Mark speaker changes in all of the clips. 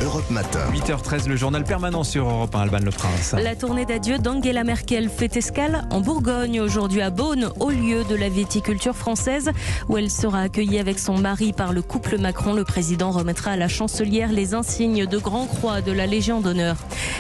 Speaker 1: Europe Matin.
Speaker 2: 8h13, le journal permanent sur Europe 1, Alban Le Prince.
Speaker 3: La tournée d'adieu d'Angela Merkel fait escale en Bourgogne, aujourd'hui à Beaune, au lieu de la viticulture française, où elle sera accueillie avec son mari par le couple Macron. Le président remettra à la chancelière les insignes de Grand Croix de la Légion d'honneur.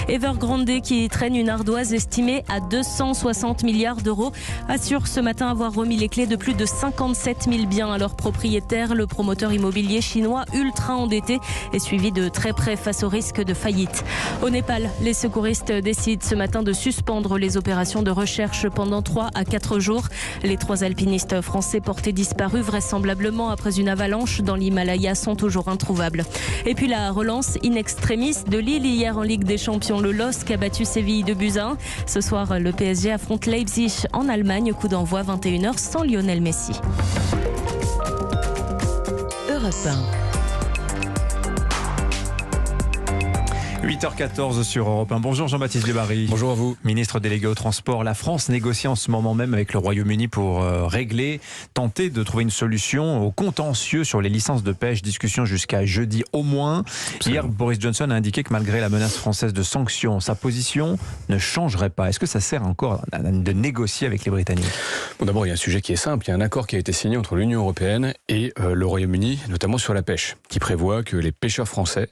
Speaker 3: Evergrande, qui traîne une ardoise estimée à 260 milliards d'euros, assure ce matin avoir remis les clés de plus de 57 000 biens à leurs propriétaires. Le promoteur immobilier chinois ultra endetté est suivi de très près face au risque de faillite. Au Népal, les secouristes décident ce matin de suspendre les opérations de recherche pendant 3 à 4 jours. Les 3 alpinistes français portés disparus vraisemblablement après une avalanche dans l'Himalaya sont toujours introuvables. Et puis la relance in extremis de Lille hier en Ligue des Champions. Le LOSC a battu Séville de buts à 1. Ce soir, le PSG affronte Leipzig en Allemagne. Coup d'envoi 21h sans Lionel Messi. Europe 1.
Speaker 2: 8h14 sur Europe 1. Bonjour Jean-Baptiste Djebbari.
Speaker 4: Bonjour à vous.
Speaker 2: Ministre délégué au transport. La France négocie en ce moment même avec le Royaume-Uni pour tenter de trouver une solution au contentieux sur les licences de pêche. Discussion jusqu'à jeudi au moins. Hier, Boris Johnson a indiqué que malgré la menace française de sanctions, sa position ne changerait pas. Est-ce que ça sert encore de négocier avec les Britanniques ?
Speaker 4: Bon, d'abord, il y a un sujet qui est simple. Il y a un accord qui a été signé entre l'Union européenne et le Royaume-Uni, notamment sur la pêche, qui prévoit que les pêcheurs français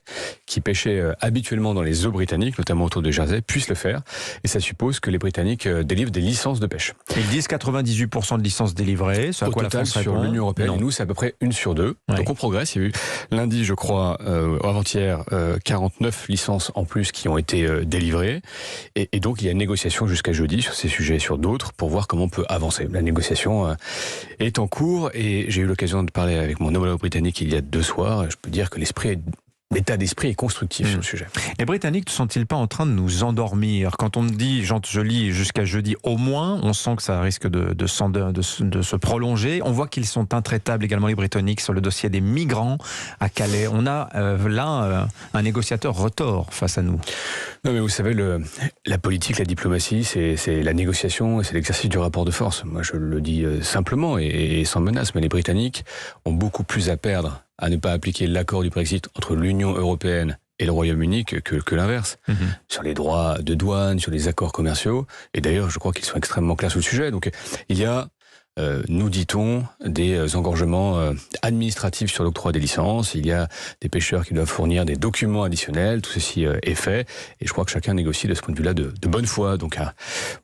Speaker 4: qui pêchaient habituellement dans les eaux britanniques, notamment autour de Jersey, puissent le faire. Et ça suppose que les Britanniques délivrent des licences de pêche.
Speaker 2: Ils disent 98% de licences délivrées.
Speaker 4: Au total, sur l'Union européenne, et nous, c'est à peu près 1 sur 2.
Speaker 2: Ouais.
Speaker 4: Donc on progresse. Il y a eu lundi, je crois, avant-hier, 49 licences en plus qui ont été délivrées. Et donc, il y a une négociation jusqu'à jeudi sur ces sujets et sur d'autres pour voir comment on peut avancer. La négociation est en cours et j'ai eu l'occasion de parler avec mon homologue britannique il y a 2 soirs. Je peux dire que l'état d'esprit est constructif sur le sujet.
Speaker 2: Les Britanniques ne sont-ils pas en train de nous endormir ? Quand on me dit, je lis jusqu'à jeudi au moins, on sent que ça risque de se prolonger. On voit qu'ils sont intraitables également, les Britanniques, sur le dossier des migrants à Calais. On a un négociateur retors face à nous.
Speaker 4: Non mais vous savez, la politique, la diplomatie, c'est la négociation et c'est l'exercice du rapport de force. Moi je le dis simplement et sans menace, mais les Britanniques ont beaucoup plus à perdre à ne pas appliquer l'accord du Brexit entre l'Union européenne et le Royaume-Uni que l'inverse. Sur les droits de douane, sur les accords commerciaux. Et d'ailleurs, je crois qu'ils sont extrêmement clairs sur le sujet. Donc il y a, nous dit-on, des engorgements administratifs sur l'octroi des licences. Il y a des pêcheurs qui doivent fournir des documents additionnels. Tout ceci est fait. Et je crois que chacun négocie de ce point de vue-là de bonne foi. Donc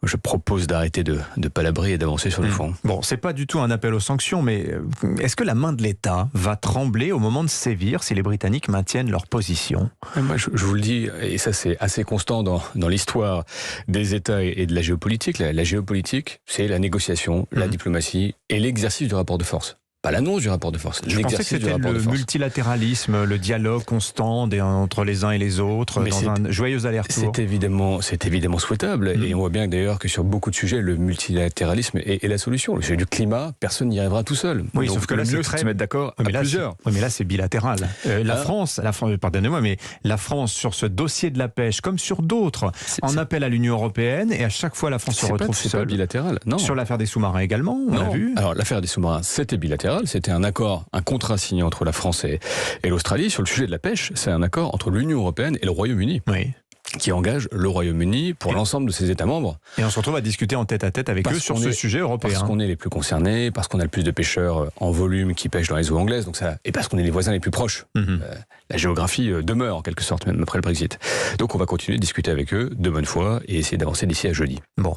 Speaker 4: je propose d'arrêter de palabrer et d'avancer sur le fond.
Speaker 2: Bon, c'est pas du tout un appel aux sanctions, mais est-ce que la main de l'État va trembler au moment de sévir si les Britanniques maintiennent leur position ?
Speaker 4: Moi, je vous le dis, et ça c'est assez constant dans l'histoire des États et de la géopolitique. La géopolitique, c'est la négociation, la diplomatie et l'exercice du rapport de force. Pas l'annonce du rapport de force.
Speaker 2: Je pensais que c'était le multilatéralisme, le dialogue constant entre les uns et les autres, dans un joyeux aller-retour.
Speaker 4: C'est évidemment souhaitable. Et on voit bien d'ailleurs que sur beaucoup de sujets, le multilatéralisme est la solution. Le sujet du climat, personne n'y arrivera tout seul.
Speaker 2: Oui,
Speaker 4: donc,
Speaker 2: sauf que là, c'est
Speaker 4: se mettre d'accord à plusieurs.
Speaker 2: Oui, mais là, c'est bilatéral. La France, pardonnez-moi, mais la France, sur ce dossier de la pêche, comme sur d'autres, en appelle à l'Union européenne, et à chaque fois, la France se retrouve seule.
Speaker 4: C'est pas bilatéral, non.
Speaker 2: Sur l'affaire des sous-marins également, on l'a vu.
Speaker 4: Alors, l'affaire des sous-marins, c'était bilatéral. C'était un contrat signé entre la France et l'Australie. Sur le sujet de la pêche, c'est un accord entre l'Union européenne et le Royaume-Uni.
Speaker 2: Oui.
Speaker 4: Qui engage le Royaume-Uni pour l'ensemble de ses États membres.
Speaker 2: Et on se retrouve à discuter en tête-à-tête avec eux sur ce sujet européen.
Speaker 4: Parce qu'on est les plus concernés, parce qu'on a le plus de pêcheurs en volume qui pêchent dans les eaux anglaises, et parce qu'on est les voisins les plus proches. La géographie demeure en quelque sorte, même après le Brexit. Donc on va continuer de discuter avec eux de bonne foi et essayer d'avancer d'ici à jeudi.
Speaker 2: Bon.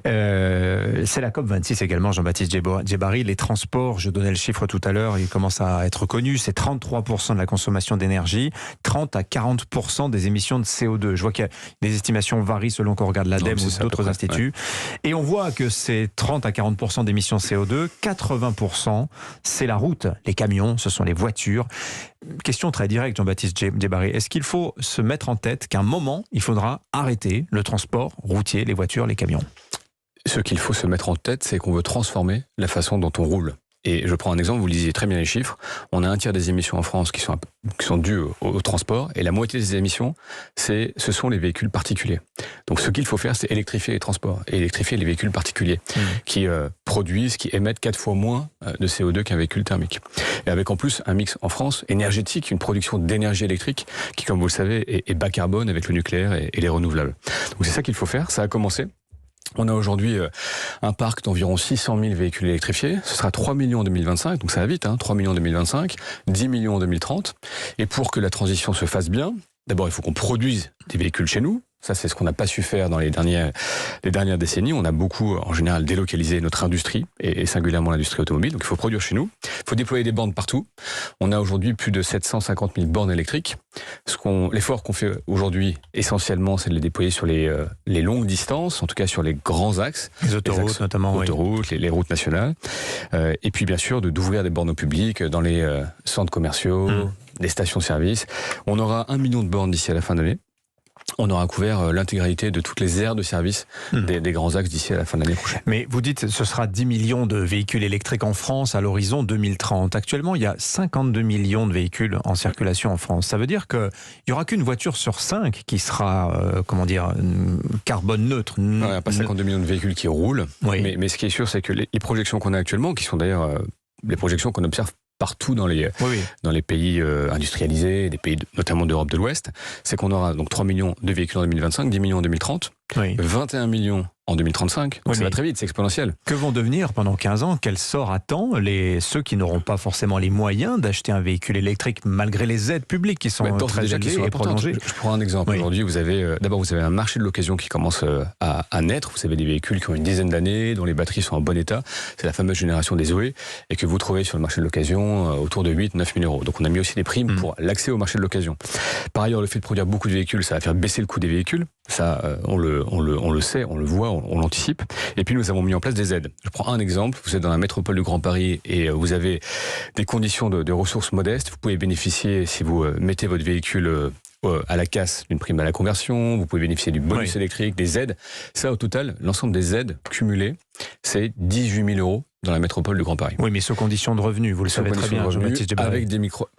Speaker 2: C'est la COP26 également, Jean-Baptiste Djebbari. Les transports, je donnais le chiffre tout à l'heure, il commence à être connu, c'est 33% de la consommation d'énergie, 30 à 40% des émissions de CO2. Je vois qu'il y a des estimations varient selon qu'on regarde l'ADEME ou d'autres instituts. Ouais. Et on voit que c'est 30 à 40% d'émissions CO2, 80% c'est la route, les camions, ce sont les voitures. Question très directe, Jean-Baptiste Djebbari. Est-ce qu'il faut se mettre en tête qu'à un moment, il faudra arrêter le transport routier, les voitures, les camions ?
Speaker 4: Ce qu'il faut se mettre en tête, c'est qu'on veut transformer la façon dont on roule. Et je prends un exemple, vous lisiez très bien les chiffres. On a un tiers des émissions en France qui sont dues au transport, et la moitié des émissions, ce sont les véhicules particuliers. Donc ce qu'il faut faire, c'est électrifier les transports, et électrifier les véhicules particuliers, qui produisent, qui émettent 4 fois moins de CO2 qu'un véhicule thermique. Et avec en plus un mix en France énergétique, une production d'énergie électrique, qui, comme vous le savez, est bas carbone avec le nucléaire et les renouvelables. Donc c'est ça qu'il faut faire, ça a commencé. On a aujourd'hui un parc d'environ 600 000 véhicules électrifiés. Ce sera 3 millions en 2025, donc ça va vite, 3 millions en 2025, 10 millions en 2030. Et pour que la transition se fasse bien, d'abord il faut qu'on produise des véhicules chez nous. Ça, c'est ce qu'on n'a pas su faire dans les dernières décennies. On a beaucoup, en général, délocalisé notre industrie, et singulièrement l'industrie automobile. Donc il faut produire chez nous. Il faut déployer des bornes partout. On a aujourd'hui plus de 750 000 bornes électriques. L'effort qu'on fait aujourd'hui, essentiellement, c'est de les déployer sur les longues distances, en tout cas sur les grands axes.
Speaker 2: Les autoroutes, notamment.
Speaker 4: Autoroutes, les routes nationales. Et puis, bien sûr, d'ouvrir des bornes au public dans les centres commerciaux, les stations-service. On aura 1 million de bornes d'ici à la fin de l'année. On aura couvert l'intégralité de toutes les aires de service des grands axes d'ici à la fin de l'année prochaine.
Speaker 2: Mais vous dites que ce sera 10 millions de véhicules électriques en France à l'horizon 2030. Actuellement, il y a 52 millions de véhicules en circulation en France. Ça veut dire qu'il n'y aura qu'une voiture sur 5 qui sera, carbone neutre.
Speaker 4: Ouais, pas 52 millions de véhicules qui roulent.
Speaker 2: Oui.
Speaker 4: Mais ce qui est sûr, c'est que les projections qu'on a actuellement, qui sont d'ailleurs les projections qu'on observe partout dans les pays industrialisés, des pays notamment d'Europe de l'Ouest, c'est qu'on aura donc 3 millions de véhicules en 2025, 10 millions en 2030, 21 millions en 2035, donc ça va très vite, c'est exponentiel.
Speaker 2: Que vont devenir pendant 15 ans, quel sort attend ceux qui n'auront pas forcément les moyens d'acheter un véhicule électrique malgré les aides publiques qui sont très élevées et prolongées?
Speaker 4: Je prends un exemple. Aujourd'hui, vous avez un marché de l'occasion qui commence à naître. Vous avez des véhicules qui ont une dizaine d'années, dont les batteries sont en bon état. C'est la fameuse génération des Zoé, et que vous trouvez sur le marché de l'occasion autour de 8-9 000 euros. Donc on a mis aussi des primes pour l'accès au marché de l'occasion. Par ailleurs, le fait de produire beaucoup de véhicules, ça va faire baisser le coût des véhicules. Ça, on le sait, on le voit, on l'anticipe. Et puis nous avons mis en place des aides. Je prends un exemple. Vous êtes dans la métropole du Grand Paris et vous avez des conditions de ressources modestes. Vous pouvez bénéficier, si vous mettez votre véhicule à la casse, d'une prime à la conversion. Vous pouvez bénéficier du bonus électrique, des aides. Ça, au total, l'ensemble des aides cumulées, c'est 18 000 euros dans la métropole du Grand Paris.
Speaker 2: Oui, mais sous condition de revenus, vous le savez très bien, Jean-Baptiste Djebbari.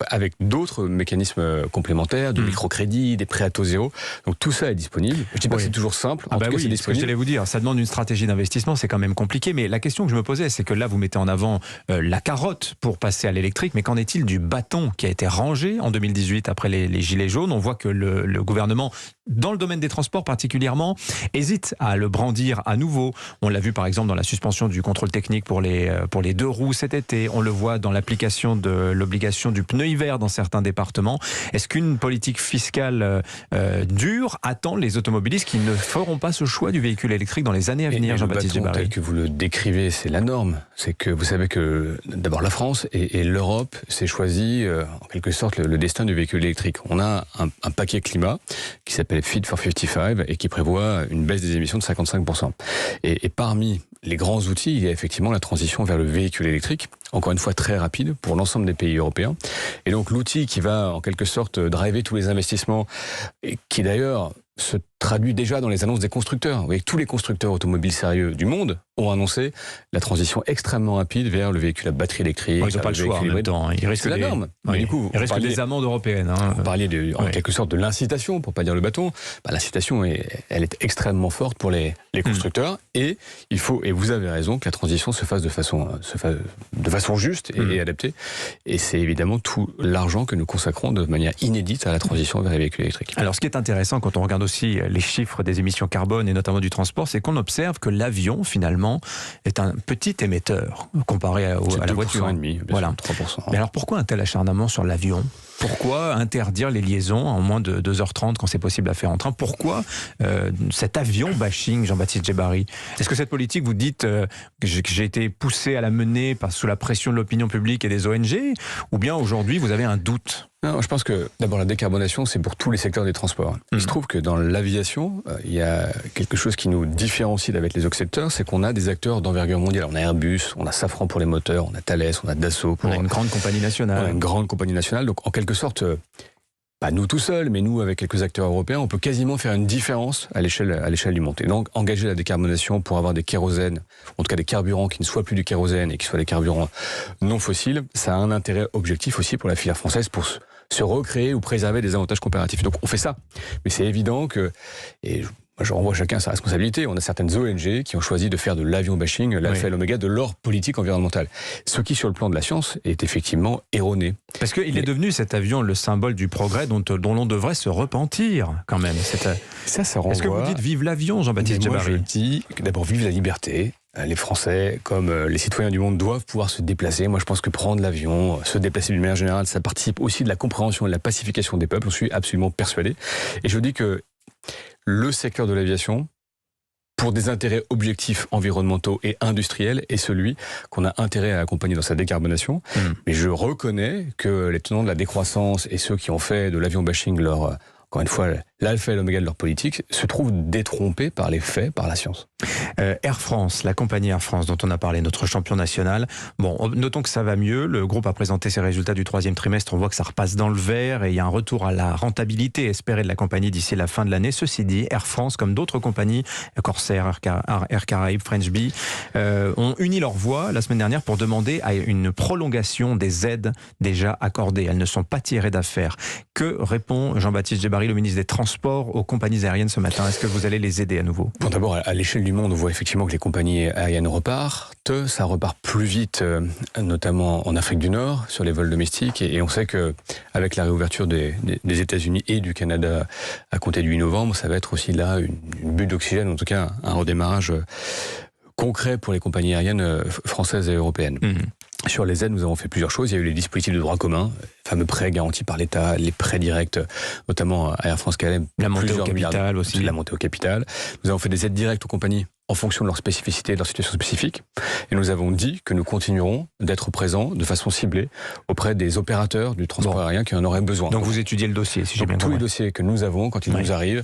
Speaker 4: Avec d'autres mécanismes complémentaires, du microcrédit, des prêts à taux zéro. Donc tout ça est disponible. Je dis pas que c'est toujours simple. En tout cas, c'est disponible.
Speaker 2: Ce que j'allais vous dire, ça demande une stratégie d'investissement, c'est quand même compliqué. Mais la question que je me posais, c'est que là, vous mettez en avant la carotte pour passer à l'électrique. Mais qu'en est-il du bâton qui a été rangé en 2018 après les gilets jaunes? On voit que le gouvernement, dans le domaine des transports particulièrement, hésite à le brandir à nouveau. On l'a vu par exemple dans la suspension du contrôle technique pour les 2 roues cet été. On le voit dans l'application de l'obligation du pneu hiver dans certains départements. Est-ce qu'une politique fiscale dure attend les automobilistes qui ne feront pas ce choix du véhicule électrique dans les années à venir, Jean-Baptiste Djebbari?
Speaker 4: Tel que vous le décrivez, c'est la norme. C'est que vous savez que d'abord la France et l'Europe s'est choisi en quelque sorte le destin du véhicule électrique. On a un paquet climat qui s'appelle Fit for 55 et qui prévoit une baisse des émissions de 55%. Et parmi les grands outils, il y a effectivement la transition vers le véhicule électrique, encore une fois très rapide pour l'ensemble des pays européens. Et donc l'outil qui va en quelque sorte driver tous les investissements, et qui d'ailleurs se traduit déjà dans les annonces des constructeurs. Vous voyez que tous les constructeurs automobiles sérieux du monde ont annoncé la transition extrêmement rapide vers le véhicule à batterie électrique.
Speaker 2: Ils n'ont pas le choix en même temps.
Speaker 4: C'est la norme.
Speaker 2: Mais du coup, il risque des amendes européennes.
Speaker 4: Vous parliez en quelque sorte de l'incitation, pour ne pas dire le bâton. L'incitation, elle est extrêmement forte pour les constructeurs. Et il faut, et vous avez raison, que la transition se fasse de façon juste et adaptée. Et c'est évidemment tout l'argent que nous consacrons de manière inédite à la transition vers les véhicules électriques.
Speaker 2: Alors ce qui est intéressant quand on regarde aussi les chiffres des émissions carbone et notamment du transport, c'est qu'on observe que l'avion finalement est un petit émetteur comparé à la voiture.
Speaker 4: 2,5%,
Speaker 2: voilà.
Speaker 4: 3%.
Speaker 2: Mais alors pourquoi un tel acharnement sur l'avion ? Pourquoi interdire les liaisons en moins de 2h30 quand c'est possible à faire en train? Pourquoi cet avion bashing, Jean-Baptiste Djebbari? Est-ce que cette politique, vous dites que j'ai été poussé à la mener sous la pression de l'opinion publique et des ONG? Ou bien aujourd'hui, vous avez un doute?
Speaker 4: Non, je pense que d'abord la décarbonation, c'est pour tous les secteurs des transports. Il se trouve que dans l'aviation, il y a quelque chose qui nous différencie avec les autres secteurs, c'est qu'on a des acteurs d'envergure mondiale. On a Airbus, on a Safran pour les moteurs, on a Thales, on a Dassault.
Speaker 2: On a une grande compagnie nationale.
Speaker 4: On a une grande compagnie nationale. Donc en quelque sorte, pas nous tout seuls, mais nous avec quelques acteurs européens, on peut quasiment faire une différence à l'échelle du monde. Et donc engager la décarbonation pour avoir des kérosènes, en tout cas des carburants qui ne soient plus du kérosène et qui soient des carburants non fossiles, ça a un intérêt objectif aussi pour la filière française pour se recréer ou préserver des avantages comparatifs. Donc on fait ça. Mais c'est évident que, et je renvoie chacun à sa responsabilité. On a certaines ONG qui ont choisi de faire de l'avion bashing l'alpha et l'oméga de leur politique environnementale. Ce qui, sur le plan de la science, est effectivement erroné.
Speaker 2: Parce qu'il est devenu, cet avion, le symbole du progrès dont l'on devrait se repentir, quand même.
Speaker 4: Ça renvoie...
Speaker 2: Est-ce que vous dites vive l'avion, Jean-Baptiste Djebbari ?
Speaker 4: Moi, je dis d'abord vive la liberté. Les Français, comme les citoyens du monde, doivent pouvoir se déplacer. Moi, je pense que prendre l'avion, se déplacer d'une manière générale, ça participe aussi de la compréhension et de la pacification des peuples. Je suis absolument persuadé. Et je dis que le secteur de l'aviation, pour des intérêts objectifs environnementaux et industriels, est celui qu'on a intérêt à accompagner dans sa décarbonation. Mais je reconnais que les tenants de la décroissance et ceux qui ont fait de l'avion bashing encore une fois, l'alpha et l'oméga de leur politique, se trouvent détrompés par les faits, par la science.
Speaker 2: Air France, la compagnie Air France dont on a parlé, notre champion national. Bon, notons que ça va mieux. Le groupe a présenté ses résultats du 3e trimestre. On voit que ça repasse dans le vert et il y a un retour à la rentabilité espérée de la compagnie d'ici la fin de l'année. Ceci dit, Air France, comme d'autres compagnies, Corsair, Air Caraïbes, French Bee, ont uni leur voix la semaine dernière pour demander à une prolongation des aides déjà accordées. Elles ne sont pas tirées d'affaire. Que répond Jean-Baptiste Djebbari, le ministre des Transports, aux compagnies aériennes ce matin? Est-ce que vous allez les aider à nouveau?
Speaker 4: Bon, d'abord, à l'échelle du monde, on voit effectivement que les compagnies aériennes repartent. Ça repart plus vite, notamment en Afrique du Nord, sur les vols domestiques. Et on sait qu'avec la réouverture des États-Unis et du Canada à compter du 8 novembre, ça va être aussi là une bulle d'oxygène, en tout cas un redémarrage concret pour les compagnies aériennes françaises et européennes. Sur les aides, nous avons fait plusieurs choses. Il y a eu les dispositifs de droit commun, fameux prêts garantis par l'État, les prêts directs, notamment à Air France-KLM.
Speaker 2: La montée au capital aussi.
Speaker 4: La montée au capital. Nous avons fait des aides directes aux compagnies en fonction de leur spécificité et de leur situation spécifique. Et nous avons dit que nous continuerons d'être présents de façon ciblée auprès des opérateurs du transport aérien qui en auraient besoin.
Speaker 2: Donc vous étudiez le dossier, si j'ai bien compris.
Speaker 4: Tous les dossiers que nous avons, quand ils nous arrivent,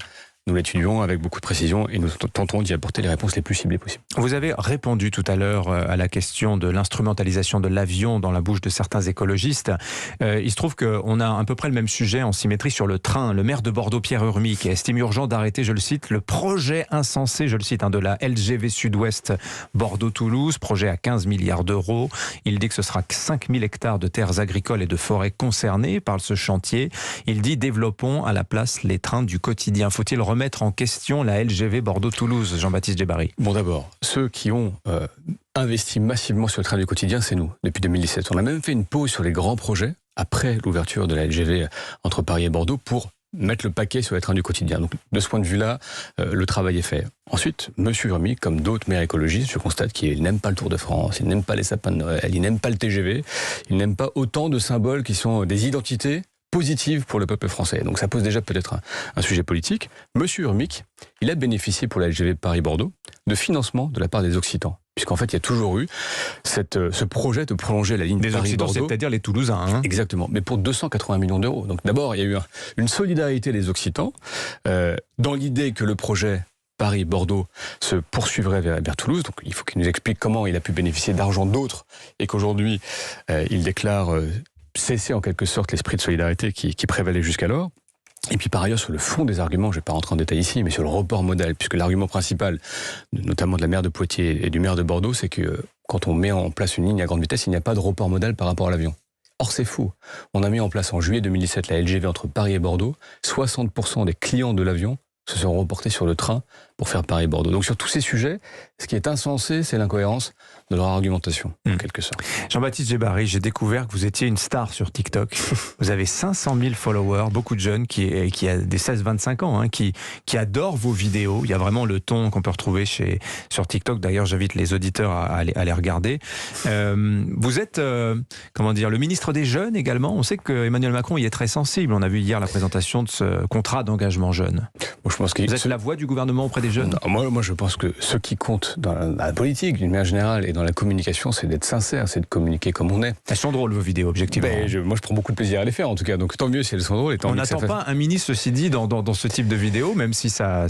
Speaker 4: nous l'étudions avec beaucoup de précision et nous tentons d'y apporter les réponses les plus ciblées possibles.
Speaker 2: Vous avez répondu tout à l'heure à la question de l'instrumentalisation de l'avion dans la bouche de certains écologistes. Il se trouve qu'on a à peu près le même sujet en symétrie sur le train. Le maire de Bordeaux, Pierre Urmic, estime urgent d'arrêter, je le cite, le projet insensé, je le cite, de la LGV Sud-Ouest Bordeaux-Toulouse, projet à 15 milliards d'euros. Il dit que ce sera 5000 hectares de terres agricoles et de forêts concernés par ce chantier. Il dit développons à la place les trains du quotidien. Faut-il remettre en question la LGV Bordeaux-Toulouse, Jean-Baptiste Djebbari?
Speaker 4: Bon, d'abord, ceux qui ont investi massivement sur le train du quotidien, c'est nous, depuis 2017. On a même fait une pause sur les grands projets, après l'ouverture de la LGV entre Paris et Bordeaux, pour mettre le paquet sur les trains du quotidien. Donc, de ce point de vue-là, le travail est fait. Ensuite, M. Urmic, comme d'autres maires écologistes, je constate qu'il n'aime pas le Tour de France, il n'aime pas les sapins de Noël, il n'aime pas le TGV, il n'aime pas autant de symboles qui sont des identités positive pour le peuple français. Donc ça pose déjà peut-être un sujet politique. Monsieur Urmic, il a bénéficié pour la LGV Paris-Bordeaux de financement de la part des Occitans. Puisqu'en fait, il y a toujours eu ce projet de prolonger la ligne Paris-Bordeaux.
Speaker 2: C'est-à-dire les Toulousains. Hein.
Speaker 4: Exactement, mais pour 280 millions d'euros. Donc d'abord, il y a eu une solidarité des Occitans dans l'idée que le projet Paris-Bordeaux se poursuivrait vers Toulouse. Donc il faut qu'il nous explique comment il a pu bénéficier d'argent d'autres et qu'aujourd'hui, il déclare cesser en quelque sorte l'esprit de solidarité qui prévalait jusqu'alors. Et puis par ailleurs, sur le fond des arguments, je ne vais pas rentrer en détail ici, mais sur le report modal, puisque l'argument principal, notamment de la maire de Poitiers et du maire de Bordeaux, c'est que quand on met en place une ligne à grande vitesse, il n'y a pas de report modal par rapport à l'avion. Or, c'est faux. On a mis en place en juillet 2017 la LGV entre Paris et Bordeaux. 60% des clients de l'avion se sont reportés sur le train pour faire Paris-Bordeaux. Donc sur tous ces sujets, ce qui est insensé, c'est l'incohérence de leur argumentation, en quelque sorte.
Speaker 2: Jean-Baptiste Djebbari, j'ai découvert que vous étiez une star sur TikTok. Vous avez 500 000 followers, beaucoup de jeunes qui a des 16-25 ans, hein, qui adorent vos vidéos. Il y a vraiment le ton qu'on peut retrouver sur TikTok. D'ailleurs, j'invite les auditeurs à les regarder. Vous êtes, le ministre des Jeunes également. On sait que Emmanuel Macron y est très sensible. On a vu hier la présentation de ce contrat d'engagement jeune.
Speaker 4: Moi, je pense
Speaker 2: vous êtes la voix du gouvernement auprès des jeunes?
Speaker 4: Non, moi, je pense que ce qui compte dans la politique, d'une manière générale, et dans la communication, c'est d'être sincère, c'est de communiquer comme on est.
Speaker 2: Elles sont drôles, vos vidéos, objectivement.
Speaker 4: Moi, je prends beaucoup de plaisir à les faire, en tout cas. Donc, tant mieux si elles sont drôles. Et tant
Speaker 2: on n'attend pas un ministre, ceci dit, dans ce type de vidéo, même si ça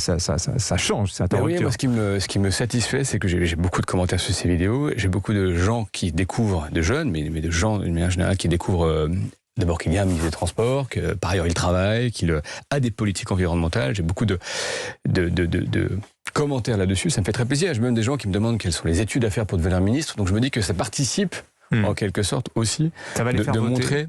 Speaker 2: change, c'est interrupteur.
Speaker 4: Oui, moi, ce qui me satisfait, c'est que j'ai beaucoup de commentaires sur ces vidéos. J'ai beaucoup de gens qui découvrent, de jeunes, mais de gens, d'une manière générale, qui découvrent D'abord qu'il y a un ministre des Transports, que par ailleurs il travaille, qu'il a des politiques environnementales. J'ai beaucoup de commentaires là-dessus. Ça me fait très plaisir. J'ai même des gens qui me demandent quelles sont les études à faire pour devenir ministre. Donc je me dis que ça participe en quelque sorte aussi de montrer.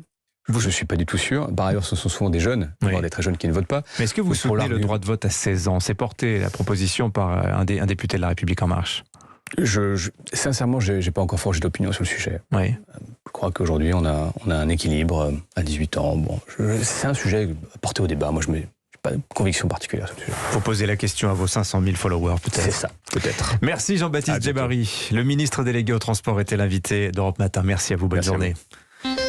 Speaker 4: Je ne suis pas du tout sûr. Par ailleurs, ce sont souvent des jeunes, des très jeunes qui ne votent pas.
Speaker 2: Mais est-ce que vous soutenez le droit de vote à 16 ans? C'est porté la proposition par un député de La République En Marche.
Speaker 4: Sincèrement, je n'ai pas encore forgé d'opinion sur le sujet.
Speaker 2: Oui.
Speaker 4: Je crois qu'aujourd'hui, on a un équilibre à 18 ans. Bon, c'est un sujet porté au débat. Moi, je n'ai pas de conviction particulière sur le sujet.
Speaker 2: Il faut poser la question à vos 500 000 followers, peut-être.
Speaker 4: C'est ça, peut-être.
Speaker 2: Merci Jean-Baptiste Djebbari. Le ministre délégué au transport était l'invité d'Europe Matin. Merci à vous, bonne journée.